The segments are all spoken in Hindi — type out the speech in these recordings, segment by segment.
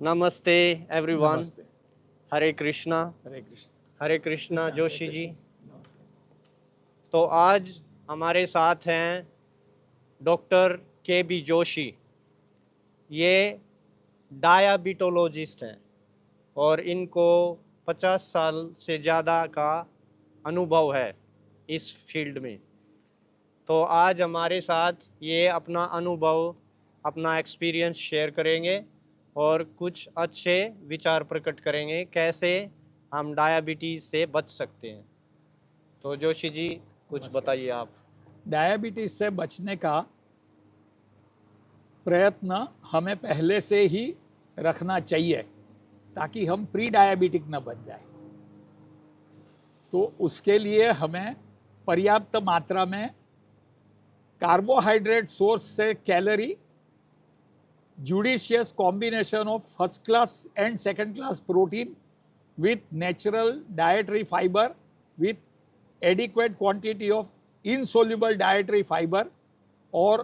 नमस्ते एवरीवन। नमस्ते। हरे कृष्णा। हरे कृष्ण। हरे कृष्णा कृष्णा, हरे जोशी जी। कृष्ण। नमस्ते। तो आज हमारे साथ हैं डॉक्टर के बी जोशी। ये डायबिटोलॉजिस्ट हैं और इनको 50 साल से ज़्यादा का अनुभव है इस फील्ड में। तो आज हमारे साथ ये अपना अनुभव, अपना एक्सपीरियंस शेयर करेंगे और कुछ अच्छे विचार प्रकट करेंगे कैसे हम डायबिटीज़ से बच सकते हैं। तो जोशी जी कुछ नमस्कार। बताइए आप। डायबिटीज से बचने का प्रयत्न हमें पहले से ही रखना चाहिए ताकि हम प्री डायबिटिक न बन जाए। तो उसके लिए हमें पर्याप्त मात्रा में कार्बोहाइड्रेट सोर्स से calorie, judicious combination of first class and second class protein with natural dietary fiber with adequate quantity of insoluble dietary fiber और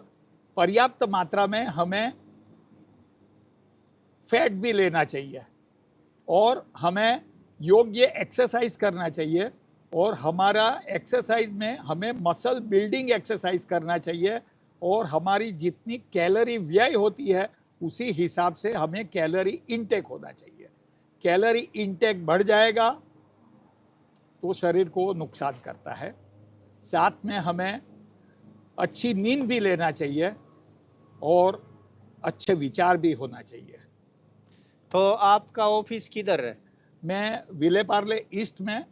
पर्याप्त मात्रा में हमें फैट भी लेना चाहिए और हमें योग्य एक्सरसाइज करना चाहिए और हमारा एक्सरसाइज में हमें मसल बिल्डिंग एक्सरसाइज करना चाहिए और हमारी जितनी कैलोरी व्यय होती है उसी हिसाब से हमें कैलोरी इनटेक होना चाहिए। कैलोरी इनटेक बढ़ जाएगा तो शरीर को नुकसान करता है। साथ में हमें अच्छी नींद भी लेना चाहिए और अच्छे विचार भी होना चाहिए। तो आपका ऑफिस किधर है? मैं विले पार्ले ईस्ट में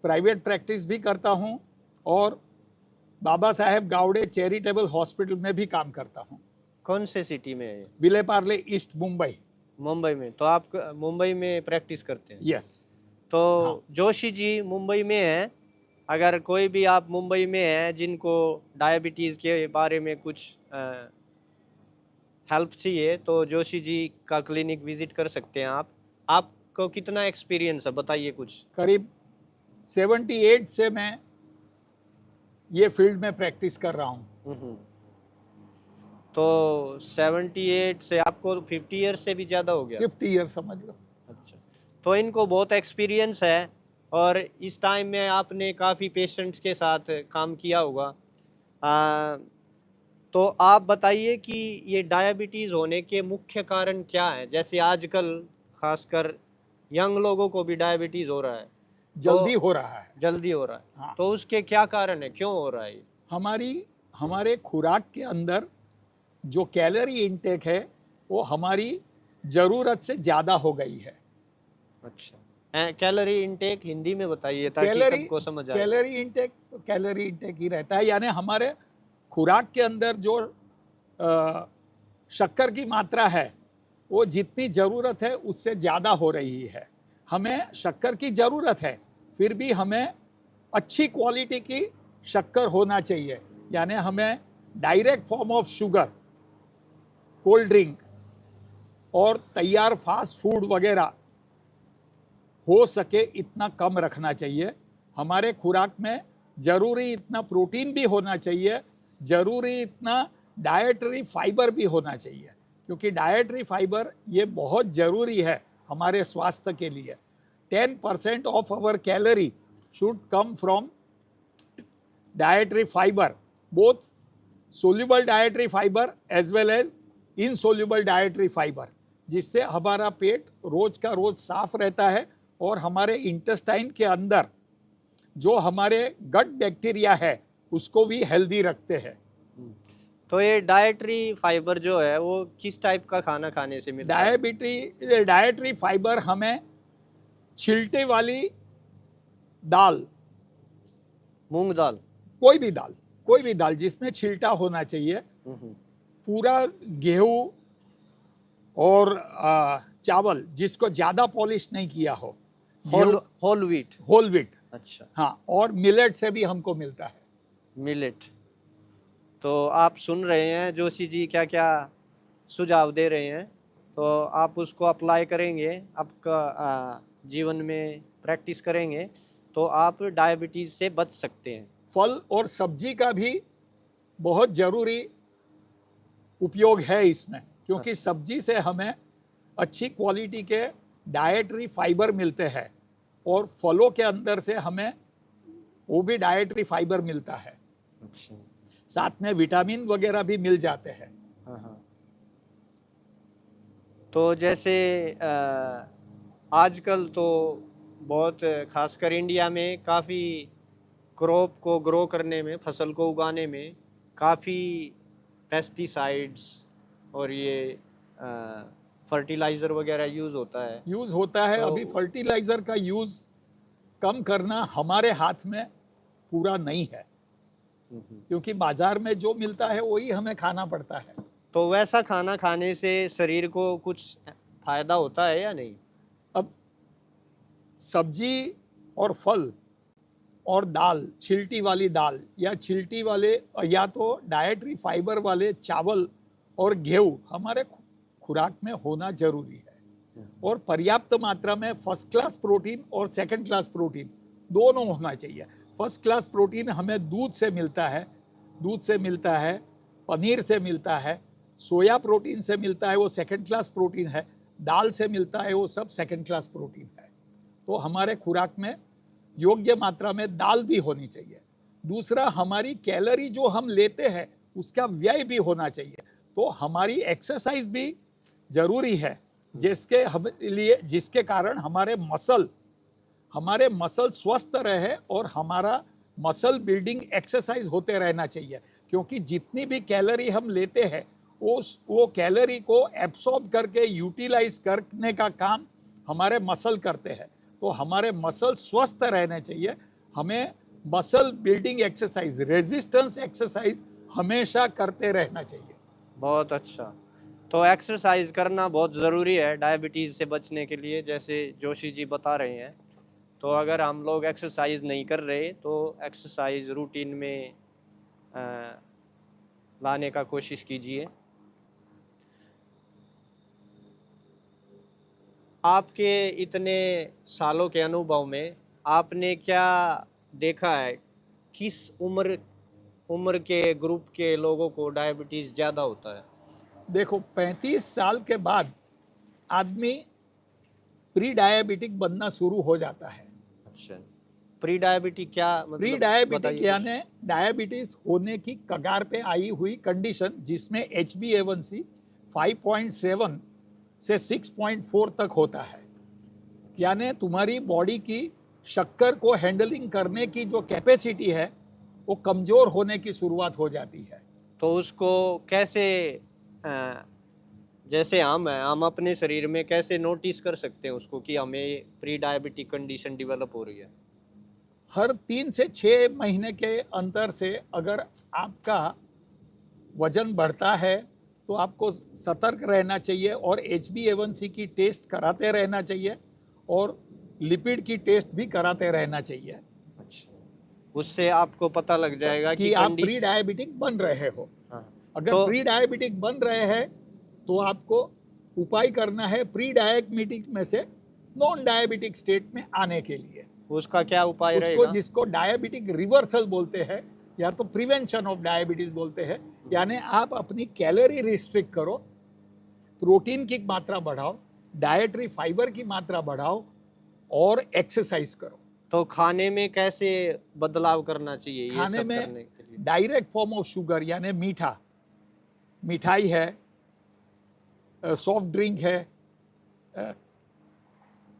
प्राइवेट प्रैक्टिस भी करता हूं और बाबा साहेब गावड़े चैरिटेबल हॉस्पिटल में भी काम करता हूं। कौन से सिटी में है? विले पार्ले ईस्ट, मुंबई। मुंबई में। तो आप मुंबई में प्रैक्टिस करते हैं? यस। तो हाँ। जोशी जी मुंबई में हैं। अगर कोई भी आप मुंबई में हैं जिनको डायबिटीज़ के बारे में कुछ हेल्प चाहिए तो जोशी जी का क्लिनिक विजिट कर सकते हैं आप। आपको कितना एक्सपीरियंस है बताइए कुछ। करीब 78 से मैं ये फील्ड में प्रैक्टिस कर रहा हूँ। तो 78 से आपको 50 ईयर्स से भी ज़्यादा हो गया? 50 ईयर समझ लो। अच्छा, तो इनको बहुत एक्सपीरियंस है और इस टाइम में आपने काफ़ी पेशेंट्स के साथ काम किया होगा। तो आप बताइए कि ये डायबिटीज़ होने के मुख्य कारण क्या हैं? जैसे आजकल खासकर यंग लोगों को भी डायबिटीज़ हो रहा है। जल्दी तो हो रहा है। जल्दी हो रहा है। हाँ। तो उसके क्या कारण है? क्यों हो रहा है ये? हमारे खुराक के अंदर जो कैलोरी इनटेक है वो हमारी ज़रूरत से ज़्यादा हो गई है। अच्छा, कैलोरी इनटेक हिंदी में बताइए ताकि कैलोरी सबको समझ आए। कैलोरी इनटेक तो कैलोरी इनटेक ही रहता है, यानी हमारे खुराक के अंदर जो शक्कर की मात्रा है वो जितनी ज़रूरत है उससे ज़्यादा हो रही है। हमें शक्कर की ज़रूरत है, फिर भी हमें अच्छी क्वालिटी की शक्कर होना चाहिए। यानी हमें direct form of sugar, cold drink और तैयार फास्ट फूड वगैरह हो सके इतना कम रखना चाहिए। हमारे खुराक में ज़रूरी इतना प्रोटीन भी होना चाहिए, ज़रूरी इतना डाइटरी फाइबर भी होना चाहिए, क्योंकि डाइटरी फाइबर ये बहुत ज़रूरी है हमारे स्वास्थ्य के लिए। 10% of our calorie should come from dietary fibre, both soluble dietary fibre as well as insoluble dietary fibre, जिससे हमारा पेट रोज का रोज साफ रहता है और हमारे इंटेस्टाइन के अंदर जो हमारे गट बैक्टीरिया है उसको भी हेल्दी रखते हैं। तो ये डाइटरी फाइबर जो है वो किस टाइप का खाना खाने से मिलता है? डाइटरी फाइबर हमें छिलटे वाली दाल, मूंग दाल, कोई भी दाल जिसमें छिलटा होना चाहिए, पूरा गेहूं और चावल जिसको ज़्यादा पॉलिश नहीं किया हो, होल व्हीट। अच्छा, हाँ, और मिलेट से भी हमको मिलता है। मिलेट। तो आप सुन रहे हैं जोशी जी क्या क्या सुझाव दे रहे हैं, तो आप उसको अप्लाई करेंगे, आपका जीवन में प्रैक्टिस करेंगे तो आप डायबिटीज़ से बच सकते हैं। फल और सब्जी का भी बहुत ज़रूरी उपयोग है इसमें, क्योंकि सब्जी से हमें अच्छी क्वालिटी के डाइटरी फाइबर मिलते हैं, और फलों के अंदर से हमें वो भी डाइटरी फाइबर मिलता है, अच्छा। साथ में विटामिन वगैरह भी मिल जाते हैं। हाँ हाँ। तो जैसे आजकल तो बहुत खासकर इंडिया में काफ़ी क्रॉप को ग्रो करने में, फसल को उगाने में काफ़ी पेस्टिसाइड्स और ये फर्टिलाइज़र वगैरह यूज़ होता है। यूज़ होता है। तो अभी फर्टिलाइज़र का यूज़ कम करना हमारे हाथ में पूरा नहीं है, क्योंकि बाजार में जो मिलता है वही हमें खाना पड़ता है। तो वैसा खाना खाने से शरीर को कुछ फ़ायदा होता है या नहीं? अब सब्जी और फल और दाल, छिलटी वाली दाल या छिलटी वाले, या तो डाइटरी फाइबर वाले चावल और गेहूँ हमारे खुराक में होना जरूरी है, और पर्याप्त मात्रा में फर्स्ट क्लास प्रोटीन और सेकंड क्लास प्रोटीन दोनों होना चाहिए। फर्स्ट क्लास प्रोटीन हमें दूध से मिलता है, पनीर से मिलता है, सोया प्रोटीन से मिलता है, वो सेकंड क्लास प्रोटीन है, दाल से मिलता है, वो सब सेकंड क्लास प्रोटीन है। तो हमारे खुराक में योग्य मात्रा में दाल भी होनी चाहिए। दूसरा, हमारी कैलोरी जो हम लेते हैं उसका व्यय भी होना चाहिए। तो हमारी एक्सरसाइज भी जरूरी है, जिसके कारण हमारे मसल स्वस्थ रहे और हमारा मसल बिल्डिंग एक्सरसाइज होते रहना चाहिए। क्योंकि जितनी भी कैलोरी हम लेते हैं वो कैलोरी को एब्सॉर्ब करके यूटिलाइज करने का काम हमारे मसल करते हैं। तो हमारे मसल स्वस्थ रहने चाहिए। हमें muscle building exercise, resistance exercise हमेशा करते रहना चाहिए। बहुत अच्छा। तो एक्सरसाइज करना बहुत ज़रूरी है डायबिटीज़ से बचने के लिए, जैसे जोशी जी बता रहे हैं। तो अगर हम लोग एक्सरसाइज नहीं कर रहे तो एक्सरसाइज रूटीन में लाने का कोशिश कीजिए। आपके इतने सालों के अनुभव में आपने क्या देखा है, किस उम्र उम्र के ग्रुप के लोगों को डायबिटीज़ ज़्यादा होता है? देखो, 35 साल के बाद आदमी प्री डायबिटिक बनना शुरू हो जाता है। अच्छा, प्री डायबिटिक क्या प्री मतलब, डायबिटिक बताइए कुछ। यानी डायबिटीज होने की कगार पे आई हुई कंडीशन, जिसमें HbA1c 5.7 से 6.4 तक होता है। यानी तुम्हारी बॉडी की शक्कर को हैंडलिंग करने की जो कैपेसिटी है वो कमज़ोर होने की शुरुआत हो जाती है। तो उसको कैसे अ, जैसे हम अपने शरीर में कैसे नोटिस कर सकते हैं उसको कि हमें प्री डायबिटिक कंडीशन डेवलप हो रही है? हर 3 से 6 महीने के अंतर से अगर आपका वजन बढ़ता है तो आपको सतर्क रहना चाहिए, और HbA1c की टेस्ट कराते रहना चाहिए, और लिपिड की टेस्ट भी कराते रहना चाहिए अच्छा, उससे आपको पता लग जाएगा कि कि आप प्री डायबिटिक बन रहे हो। हाँ, अगर तो प्री डायबिटिक बन रहे हैं तो आपको उपाय करना है प्री डायबिटिक में से नॉन डायबिटिक स्टेट में आने के लिए। उसका क्या उपाय उसको, रहेगा? जिसको डायबिटिक रिवर्सल बोलते हैं या तो प्रिवेंशन ऑफ डायबिटीज बोलते हैं, यानी आप अपनी कैलोरी रिस्ट्रिक्ट करो, प्रोटीन की मात्रा बढ़ाओ, डाइटरी फाइबर की मात्रा बढ़ाओ, और एक्सरसाइज करो। तो खाने में कैसे बदलाव करना चाहिए ये खाने सब में करने के लिए? डायरेक्ट फॉर्म ऑफ शुगर यानी मिठाई है, सॉफ्ट ड्रिंक है,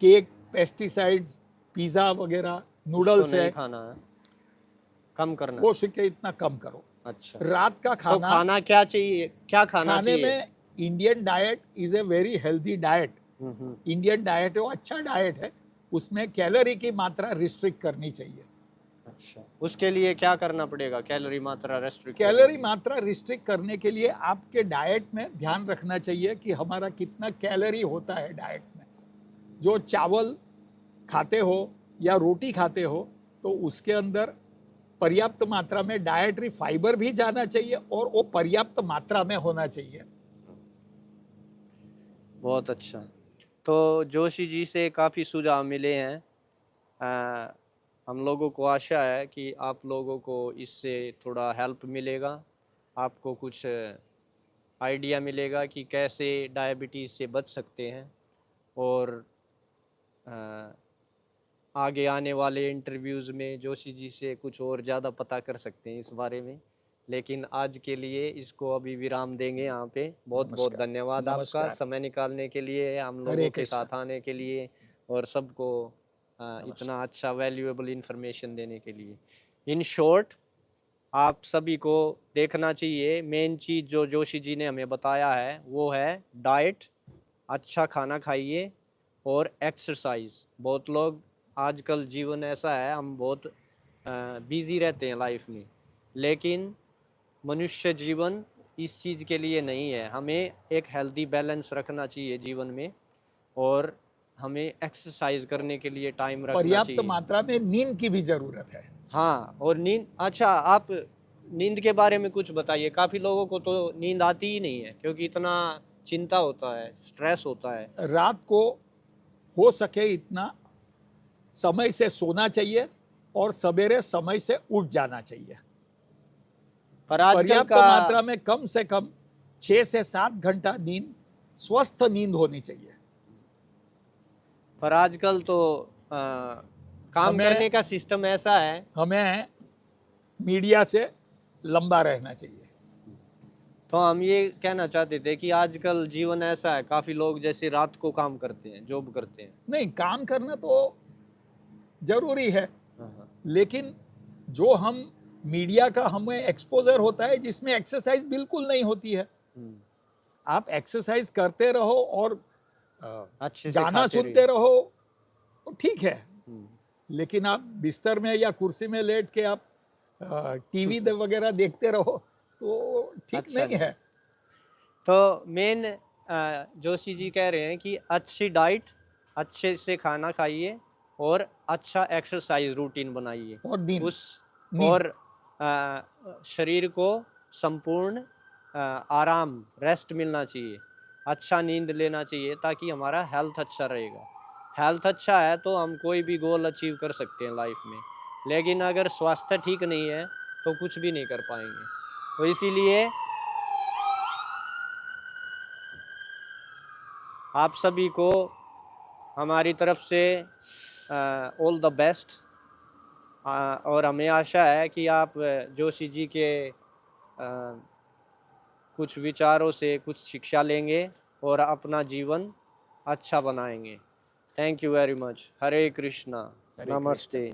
केक, पेस्टिसाइड्स, पिज़्ज़ा वगैरह, उसको नूडल्स नहीं है, खाना है, कम करना वो है। शिके इतना कम करो। अच्छा, रात का तो खाना, खाना क्या चाहिए, क्या खाना खाने चाहिए? में Indian diet is a very healthy diet. Hmm. Indian diet है वो अच्छा डाइट है, उसमें कैलोरी की मात्रा रिस्ट्रिक्ट करनी चाहिए। अच्छा, उसके लिए क्या करना पड़ेगा कैलोरी मात्रा रेस्ट्रिक्ट करने कैलोरी के लिए? मात्रा रिस्ट्रिक्ट करने के लिए आपके डाइट में ध्यान रखना चाहिए कि हमारा कितना कैलोरी होता है डाइट में। जो चावल खाते हो या रोटी खाते हो तो उसके अंदर पर्याप्त मात्रा में डाइटरी फाइबर भी जाना चाहिए, और वो पर्याप्त मात्रा में होना चाहिए। बहुत अच्छा। तो जोशी जी से काफ़ी सुझाव मिले हैं। अ, हम लोगों को आशा है कि आप लोगों को इससे थोड़ा हेल्प मिलेगा। आपको कुछ आइडिया मिलेगा कि कैसे डायबिटीज़ से बच सकते हैं, और आगे आने वाले इंटरव्यूज़ में जोशी जी से कुछ और ज़्यादा पता कर सकते हैं इस बारे में। लेकिन आज के लिए इसको अभी विराम देंगे यहाँ पे। बहुत-बहुत नमस्कार। धन्यवाद आपका नमस्कार। समय निकालने के लिए, हम हरे लोगों के कृष्णा। साथ आने के लिए, और सबको नमस्कार। इतना अच्छा वैल्यूएबल इन्फॉर्मेशन देने के लिए। इन शॉर्ट, आप सभी को देखना चाहिए, मेन चीज़ जो जोशी जी ने हमें बताया है वो है डाइट, अच्छा खाना खाइए और एक्सरसाइज। बहुत लोग आजकल जीवन ऐसा है, हम बहुत बिजी रहते हैं लाइफ में, लेकिन मनुष्य जीवन इस चीज़ के लिए नहीं है। हमें एक हेल्दी बैलेंस रखना चाहिए जीवन में, और हमें एक्सरसाइज करने के लिए टाइम रखना पर्याप्त चाहिए। मात्रा में नींद की भी जरूरत है। हाँ, और नींद, अच्छा आप नींद के बारे में कुछ बताइए। काफ़ी लोगों को तो नींद आती ही नहीं है, क्योंकि इतना चिंता होता है, स्ट्रेस होता है। रात को हो सके इतना समय से सोना चाहिए और सवेरे समय से उठ जाना चाहिए। पर आजकल पर्याप्त का मात्रा में कम से कम 6 से 7 घंटा नींद, स्वस्थ नींद होनी चाहिए। पर आजकल तो काम हमें करने का सिस्टम ऐसा है। हमें मीडिया से लंबा रहना चाहिए। तो हम ये कहना चाहते थे कि आजकल जीवन ऐसा है, काफ़ी लोग जैसे रात को काम करते हैं, जॉब करते हैं। नहीं, काम करना तो जरूरी है, हाँ, हाँ। लेकिन जो हम मीडिया का हमें एक्सपोजर होता है जिसमें एक्सरसाइज बिल्कुल नहीं होती है। हुँ, आप एक्सरसाइज करते रहो और अ, अच्छे से गाना खाते सुनते रहिए। रहो तो ठीक है, हुँ। लेकिन आप बिस्तर में या कुर्सी में लेट के आप टीवी वगैरह देखते रहो तो ठीक अच्छा नहीं जी। है। तो मेन जोशी जी कह रहे हैं कि अच्छी डाइट, अच्छे से खाना खाइए और अच्छा एक्सरसाइज रूटीन बनाइए। और नींद, उस नींद। और शरीर को संपूर्ण आराम, रेस्ट मिलना चाहिए। अच्छा नींद लेना चाहिए, ताकि हमारा हेल्थ अच्छा रहेगा। हेल्थ अच्छा है तो हम कोई भी गोल अचीव कर सकते हैं लाइफ में। लेकिन अगर स्वास्थ्य ठीक नहीं है तो कुछ भी नहीं कर पाएँगे। तो इसीलिए आप सभी को हमारी तरफ से ऑल द बेस्ट। और हमें आशा है कि आप जोशी जी के कुछ विचारों से कुछ शिक्षा लेंगे और अपना जीवन अच्छा बनाएंगे। Thank you very much. Hare Krishna. Hare Krishna. नमस्ते।